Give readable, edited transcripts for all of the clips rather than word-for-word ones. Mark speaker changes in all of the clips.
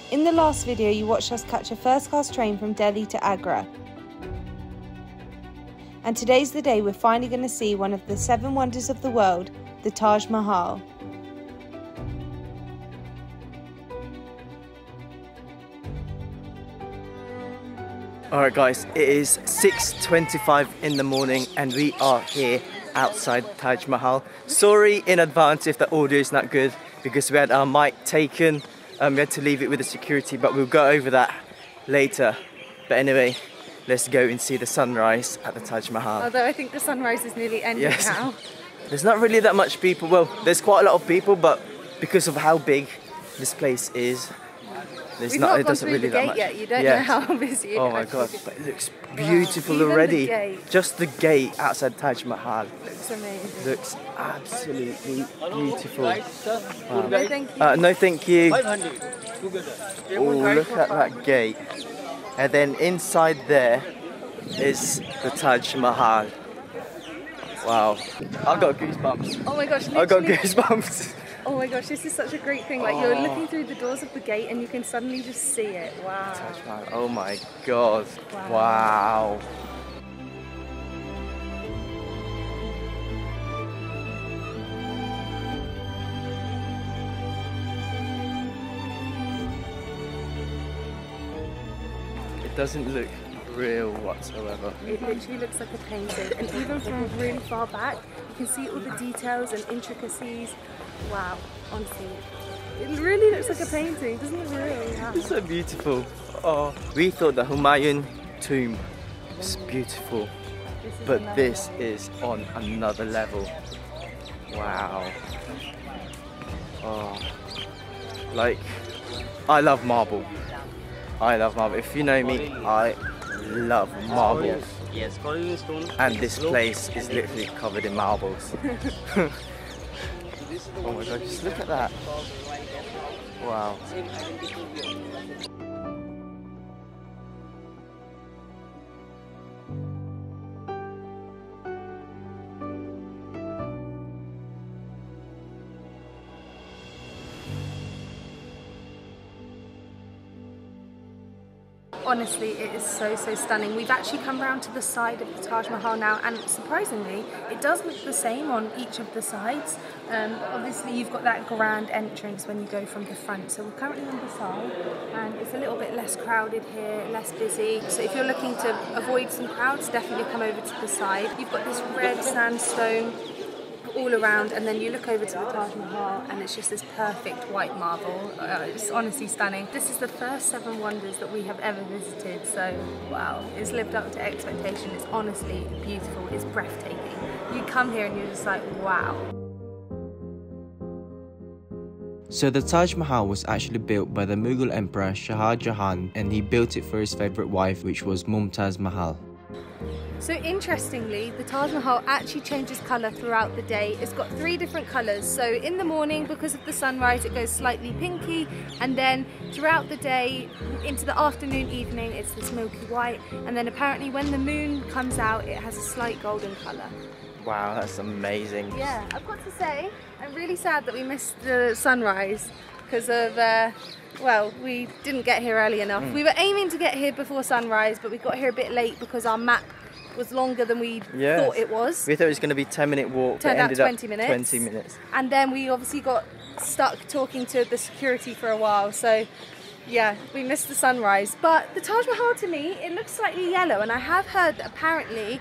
Speaker 1: In the last video, you watched us catch a first-class train from Delhi to Agra. And today's the day we're finally going to see one of the 7 wonders of the world, the Taj Mahal.
Speaker 2: Alright guys, it is 6:25 in the morning and we are here outside Taj Mahal. Sorry in advance if the audio is not good because we had our mic taken. We had to leave it with the security, but we'll go over that later. But anyway, let's go and see the sunrise at the Taj Mahal.
Speaker 1: Although I think the sunrise is nearly ending now.
Speaker 2: There's not really that much people. Well, there's quite a lot of people, but because of how big this place is,
Speaker 1: We've not gone through the gate yet. You don't know how busy it is.
Speaker 2: Oh my god, but it looks beautiful already. Just the gate outside Taj Mahal.
Speaker 1: Looks amazing.
Speaker 2: Looks absolutely beautiful. Wow.
Speaker 1: No thank you.
Speaker 2: No thank you. Oh, look at that gate. And then inside there is the Taj Mahal. Wow. I've got goosebumps.
Speaker 1: Oh my gosh,
Speaker 2: I've got goosebumps.
Speaker 1: Oh my gosh, this is such a great thing. Like you're looking through the doors of the gate and you can suddenly just see it. Wow.
Speaker 2: Taj Mahal. Oh my god. Wow. It doesn't look real whatsoever.
Speaker 1: It literally looks like a painting, and even from really far back you can see all the details and intricacies. Wow, honestly, it really looks like a painting, doesn't it really? Yeah.
Speaker 2: It's so beautiful. Oh, we thought the Humayun tomb was beautiful, but this is on another level. Wow. Oh, like, I love marble. I love marble. If you know me, I love marbles.
Speaker 3: Yes,
Speaker 2: and this place is literally covered in marbles. Oh my god, just look at that. Wow.
Speaker 1: Honestly, it is so stunning. We've actually come round to the side of the Taj Mahal now, and surprisingly, it does look the same on each of the sides. Obviously, you've got that grand entrance when you go from the front. So we're currently on the side, and it's a little bit less crowded here, less busy. So if you're looking to avoid some crowds, definitely come over to the side. You've got this red sandstone all around, and then you look over to the Taj Mahal and it's just this perfect white marble. It's honestly stunning. This is the first 7 wonders that we have ever visited, so wow, it's lived up to expectation. It's honestly beautiful, it's breathtaking. You come here and you're just like, wow.
Speaker 4: So the Taj Mahal was actually built by the Mughal Emperor Shah Jahan, and he built it for his favourite wife, which was Mumtaz Mahal.
Speaker 1: So interestingly, the Taj Mahal actually changes colour throughout the day. It's got 3 different colours. So in the morning, because of the sunrise, it goes slightly pinky, and then throughout the day, into the afternoon, evening, it's this milky white, and then apparently when the moon comes out, it has a slight golden colour.
Speaker 2: Wow, that's amazing.
Speaker 1: Yeah, I've got to say, I'm really sad that we missed the sunrise because of, well, we didn't get here early enough. We were aiming to get here before sunrise, but we got here a bit late because our map was longer than we thought it was.
Speaker 2: We thought it was going to be a 10-minute walk.
Speaker 1: Turned out 20 minutes.
Speaker 2: 20 minutes.
Speaker 1: And then we obviously got stuck talking to the security for a while. So yeah, we missed the sunrise. But the Taj Mahal, to me, it looks slightly yellow. And I have heard that apparently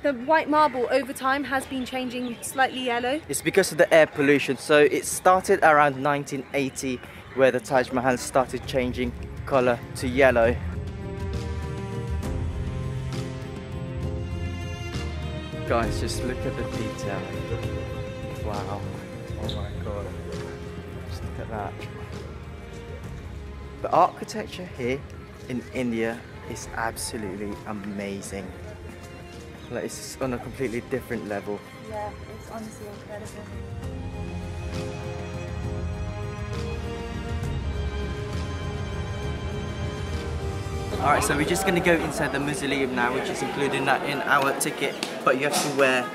Speaker 1: the white marble over time has been changing slightly yellow.
Speaker 2: It's because of the air pollution. So it started around 1980 where the Taj Mahal started changing colour to yellow. Guys, just look at the detail. Wow. Oh my god. Just look at that. The architecture here in India is absolutely amazing. Like, it's on a completely different level.
Speaker 1: Yeah, it's honestly incredible.
Speaker 2: Alright, so we're just going to go inside the mausoleum now, which is included in our ticket, but you have to wear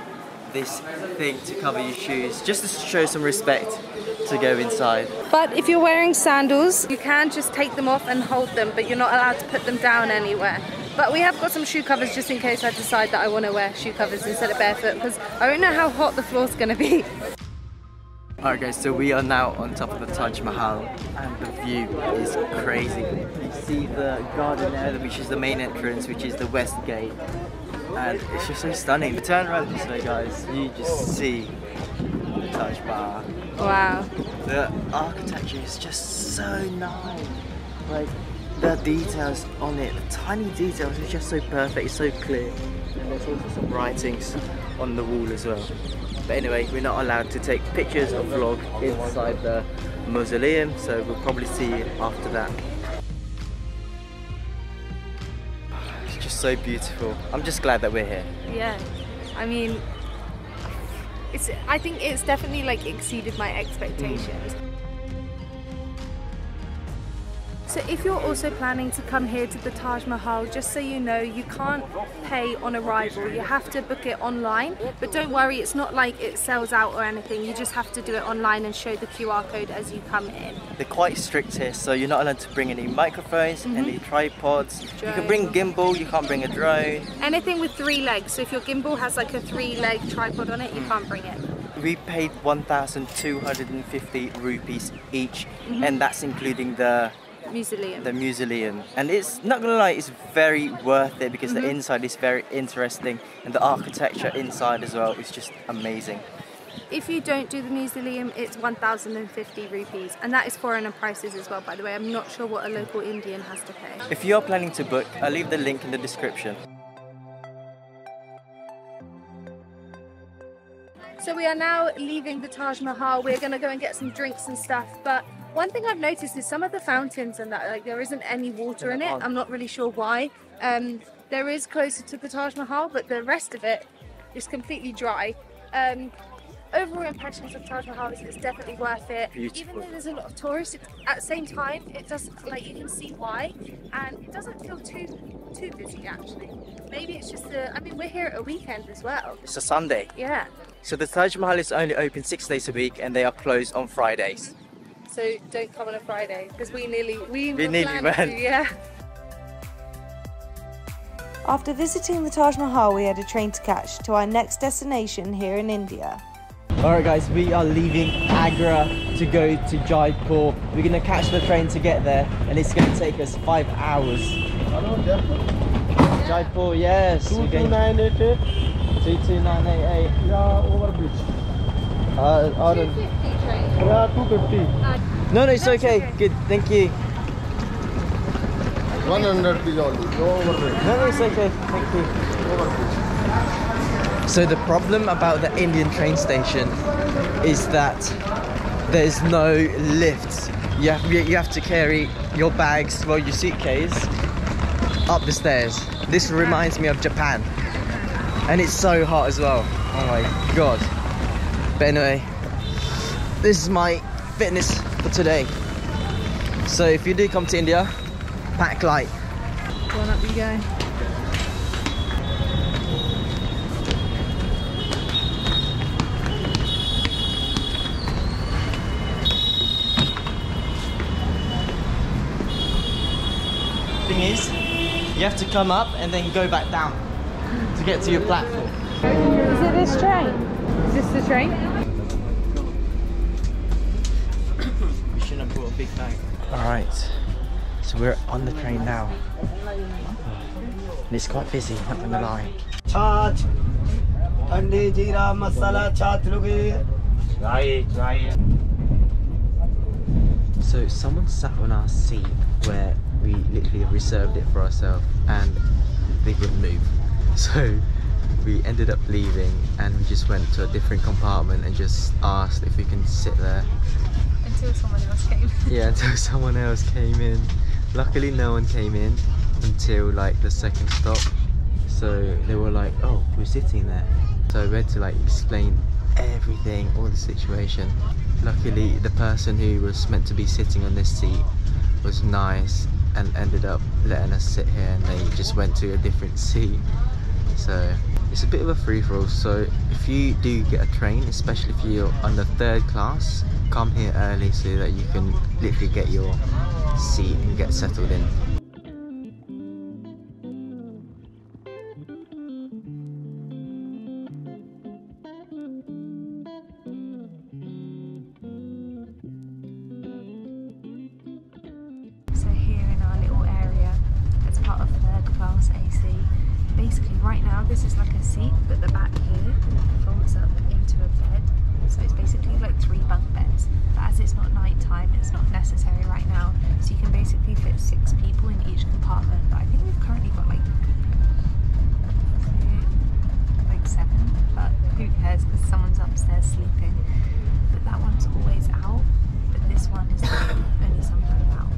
Speaker 2: this thing to cover your shoes, just to show some respect to go inside.
Speaker 1: But if you're wearing sandals, you can just take them off and hold them, but you're not allowed to put them down anywhere. But we have got some shoe covers just in case I decide that I want to wear shoe covers instead of barefoot, because I don't know how hot the floor's going to be.
Speaker 2: Alright guys, so we are now on top of the Taj Mahal and the view is crazy. You see the garden there, which is the main entrance, which is the west gate. And it's just so stunning. Turn around this way guys, you just see the Taj Mahal.
Speaker 1: Wow.
Speaker 2: The architecture is just so nice. Like the details on it, the tiny details are just so perfect, it's so clear. And there's also some writings on the wall as well. But anyway, we're not allowed to take pictures or vlog inside the mausoleum, so we'll probably see you after that. It's just so beautiful. I'm just glad that we're here.
Speaker 1: Yeah, I mean, I think it's definitely like exceeded my expectations. So if you're also planning to come here to the Taj Mahal, just so you know, you can't pay on arrival. You have to book it online, but don't worry, it's not like it sells out or anything. You just have to do it online and show the QR code as you come in.
Speaker 2: They're quite strict here, so you're not allowed to bring any microphones, any tripods. You can bring gimbal, you can't bring a drone.
Speaker 1: Anything with 3 legs, so if your gimbal has like a 3-leg tripod on it, you can't bring it.
Speaker 2: We paid 1,250 rupees each, and that's including the mausoleum. And it's not gonna lie, it's very worth it because the inside is very interesting and the architecture inside as well is just amazing.
Speaker 1: If you don't do the mausoleum, it's 1,050 rupees, and that is foreigner prices as well, by the way. I'm not sure what a local Indian has to pay.
Speaker 2: If you're planning to book, I'll leave the link in the description.
Speaker 1: So we are now leaving the Taj Mahal. We're gonna go and get some drinks and stuff, but one thing I've noticed is some of the fountains and that, like, there isn't any water in it. I'm not really sure why. There is closer to the Taj Mahal, but the rest of it is completely dry. Overall impressions of Taj Mahal is it's definitely worth it.
Speaker 2: Beautiful.
Speaker 1: Even though there's a lot of tourists, at the same time, it doesn't, like, you can see why, and it doesn't feel too busy actually. Maybe it's just I mean, we're here at a weekend as well.
Speaker 2: It's a Sunday.
Speaker 1: Yeah.
Speaker 2: So the Taj Mahal is only open 6 days a week and they are closed on Fridays.
Speaker 1: So don't come on a Friday, because we nearly
Speaker 2: went.
Speaker 1: Yeah. After visiting the Taj Mahal, we had a train to catch to our next destination here in India.
Speaker 2: Alright guys, we are leaving Agra to go to Jaipur. We're going to catch the train to get there and it's going to take us 5 hours.
Speaker 3: Hello, Jaipur?
Speaker 2: Jaipur, yes.
Speaker 3: 22988.
Speaker 2: 22988.
Speaker 3: Yeah, overbridge.
Speaker 1: 250 train.
Speaker 3: Yeah, 250.
Speaker 2: No, it's okay. Good, thank you.
Speaker 3: 100 please only. No overbridge.
Speaker 2: No, it's okay. Thank you.
Speaker 3: Overbridge.
Speaker 2: So the problem about the Indian train station is that there's no lifts. You have to carry your bags, well, your suitcase, up the stairs. This reminds me of Japan. And it's so hot as well. Oh my god. But anyway, this is my fitness for today. So if you do come to India, pack light.
Speaker 1: Go on, up you go.
Speaker 2: Thing is, you have to come up and then go back down to get to your platform.
Speaker 1: Is it this train? Is this the train?
Speaker 2: We shouldn't have brought a big bag. Alright, so we're on the train now. And it's quite busy, not gonna lie.
Speaker 5: Taj, Thandi Jeera Masala Chaat Loge. Right.
Speaker 4: So someone sat on our seat where we literally reserved it for ourselves and they wouldn't move. So we ended up leaving and we just went to a different compartment and just asked if we can sit there.
Speaker 1: Until someone else came.
Speaker 4: Yeah, until someone else came in. Luckily no one came in until like the second stop. So they were like, oh, we're sitting there. So we had to like explain everything, all the situation. Luckily the person who was meant to be sitting on this seat was nice and ended up letting us sit here, and they just went to a different seat. So it's a bit of a free-for-all. So if you do get a train, especially if you're on the 3rd class, come here early so that you can literally get your seat and get settled in.
Speaker 1: So here in our little area, as part of 3rd class AC, basically right now this is like a seat, but the back here folds up into a bed. So it's basically like 3 bunk beds. But as it's not night time, it's not necessary right now. So you can basically fit 6 people in each compartment. But I think we've currently got like 7. But who cares, because someone's upstairs sleeping. But that one's always out. But this one is only sometimes out.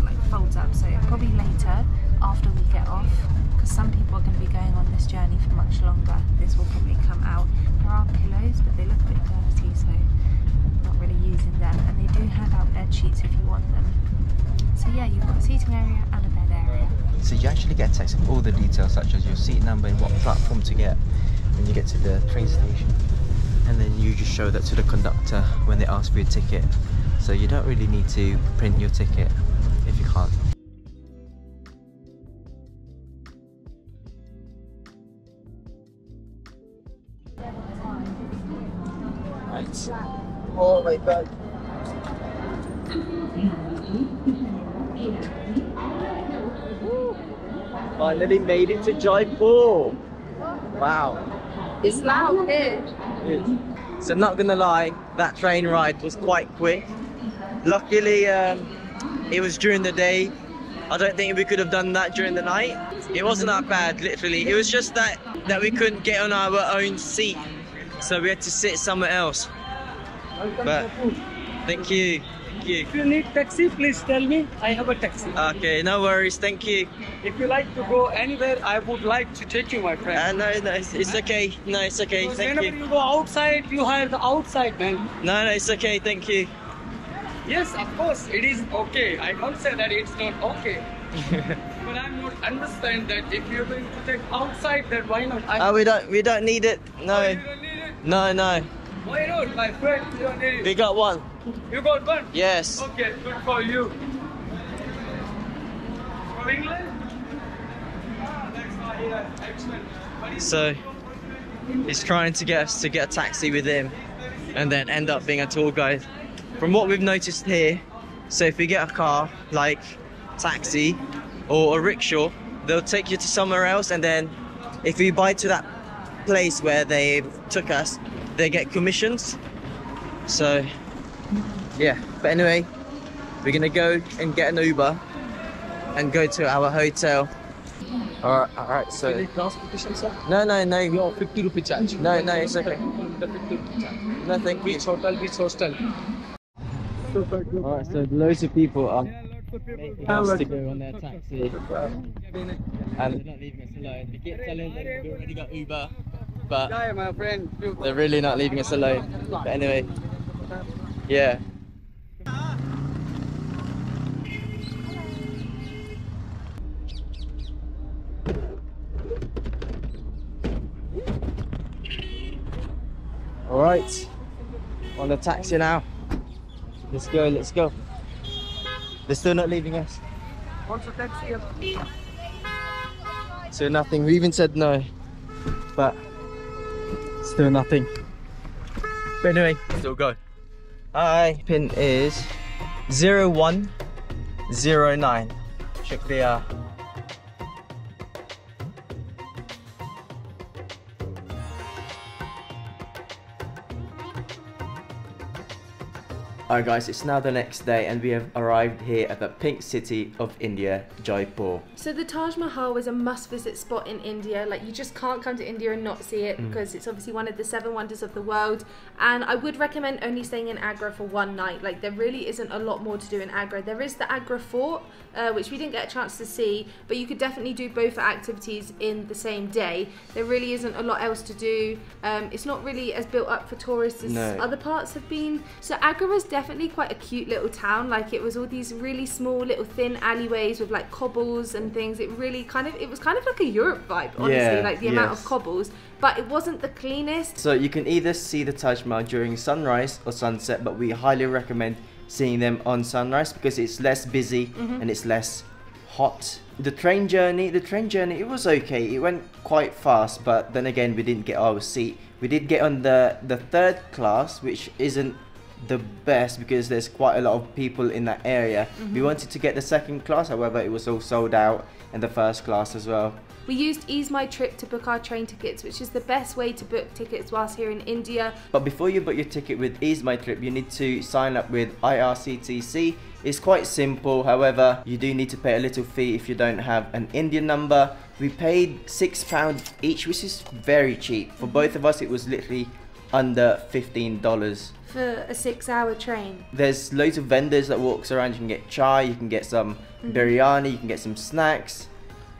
Speaker 1: Like folds up. So probably later, after we get off, because some people are going to be going on this journey for much longer, this will probably come out. There are pillows, but they look a bit dirty, so I'm not really using them. And they do hand out bed sheets if you want them. So yeah, you've got a seating area and a bed area.
Speaker 4: So you actually get a text of all the details, such as your seat number and what platform to get when you get to the train station. And then you just show that to the conductor when they ask for your ticket. So you don't really need to print your ticket if you can't. Right.
Speaker 2: Oh my god. Finally made it to Jaipur. Wow.
Speaker 1: It's loud here.
Speaker 2: So I'm not gonna lie, that train ride was quite quick. Luckily, it was during the day. I don't think we could have done that during the night. It wasn't that bad, literally. It was just that we couldn't get on our own seat, so we had to sit somewhere else. But thank you.
Speaker 6: If you need taxi, please tell me. I have a taxi.
Speaker 2: Okay, no worries. Thank you.
Speaker 6: If you like to go anywhere, I would like to take you, my friend.
Speaker 2: No, it's okay. No, it's okay.
Speaker 6: Because
Speaker 2: Thank
Speaker 6: whenever
Speaker 2: you.
Speaker 6: you go outside, you hire the outside, man.
Speaker 2: No, it's okay. Thank you.
Speaker 6: Yes, of course, it is okay. I don't say that it's not okay. But I'm not understand that if you're going to take outside, then why not?
Speaker 2: Oh, we don't need it. No.
Speaker 6: You don't need it?
Speaker 2: No.
Speaker 6: Why not, my friend? You don't need
Speaker 2: We
Speaker 6: it.
Speaker 2: got one.
Speaker 6: You got one?
Speaker 2: Yes.
Speaker 6: Okay, good for you. From England? That's not here. Excellent.
Speaker 2: So he's trying to get us to get a taxi with him and then end up being a tour guide. From what we've noticed here, so if we get a car, like taxi or a rickshaw, they'll take you to somewhere else, and then if we buy to that place where they took us, they get commissions. So yeah, but anyway, we're gonna go and get an Uber and go to our hotel. Alright, so
Speaker 6: Transportation, sir?
Speaker 2: no,
Speaker 6: Your 50 rupee charge.
Speaker 2: no, it's okay.
Speaker 6: The 50 rupee charge.
Speaker 2: No, thank you.
Speaker 6: Which hostel?
Speaker 2: Alright, so loads of people are
Speaker 6: Lots of people.
Speaker 2: making us to go on their taxi, and they're not leaving us alone. We keep telling them we've already got Uber, but
Speaker 6: Hi, my friend.
Speaker 2: they're really not leaving us alone. But anyway, yeah. Alright, on the taxi now. Let's go. They're still not leaving us.
Speaker 6: Also taxi.
Speaker 2: So nothing. We even said no, but still nothing. But anyway, still go. Hi. Pin is 0109. Shukriya. Alright guys, it's now the next day and we have arrived here at the pink city of India, Jaipur.
Speaker 1: So the Taj Mahal is a must-visit spot in India. Like, you just can't come to India and not see it because it's obviously one of the 7 wonders of the world. And I would recommend only staying in Agra for one night. Like, there really isn't a lot more to do in Agra. There is the Agra Fort, which we didn't get a chance to see, but you could definitely do both activities in the same day. There really isn't a lot else to do. It's not really as built up for tourists as other parts have been. So Agra is definitely quite a cute little town. Like it was all these really small little thin alleyways with like cobbles and things. It really it was kind of like a Europe vibe, honestly,
Speaker 2: Yeah,
Speaker 1: like the amount of
Speaker 2: yes.
Speaker 1: cobbles, but it wasn't the cleanest.
Speaker 2: So you can either see the Taj Mahal during sunrise or sunset, but we highly recommend seeing them on sunrise because it's less busy and it's less hot. The train journey, it was okay. It went quite fast, but then again, we didn't get our seat. We did get on the third class, which isn't the best because there's quite a lot of people in that area. We wanted to get the second class, however, it was all sold out, and the first class as well.
Speaker 1: We used Ease My Trip to book our train tickets, which is the best way to book tickets whilst here in India.
Speaker 2: But before you book your ticket with Ease My Trip, you need to sign up with IRCTC. It's quite simple, however, you do need to pay a little fee if you don't have an Indian number. We paid £6 each, which is very cheap. For both of us, it was literally under $15.
Speaker 1: For a 6-hour train.
Speaker 2: There's loads of vendors that walks around. You can get chai, you can get some biryani, you can get some snacks.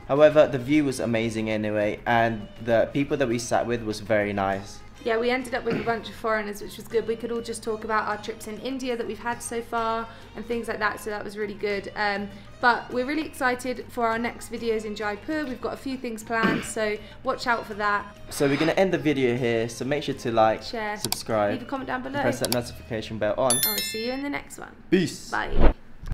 Speaker 2: However, the view was amazing anyway, and the people that we sat with was very nice.
Speaker 1: Yeah, we ended up with a bunch of foreigners, which was good. We could all just talk about our trips in India that we've had so far and things like that, so that was really good. But we're really excited for our next videos in Jaipur. We've got a few things planned, so watch out for that.
Speaker 2: So we're going to end the video here, so make sure to like,
Speaker 1: Share,
Speaker 2: subscribe,
Speaker 1: leave a comment down below.
Speaker 2: press that notification bell on.
Speaker 1: I'll see you in the next one.
Speaker 2: Peace!
Speaker 1: Bye.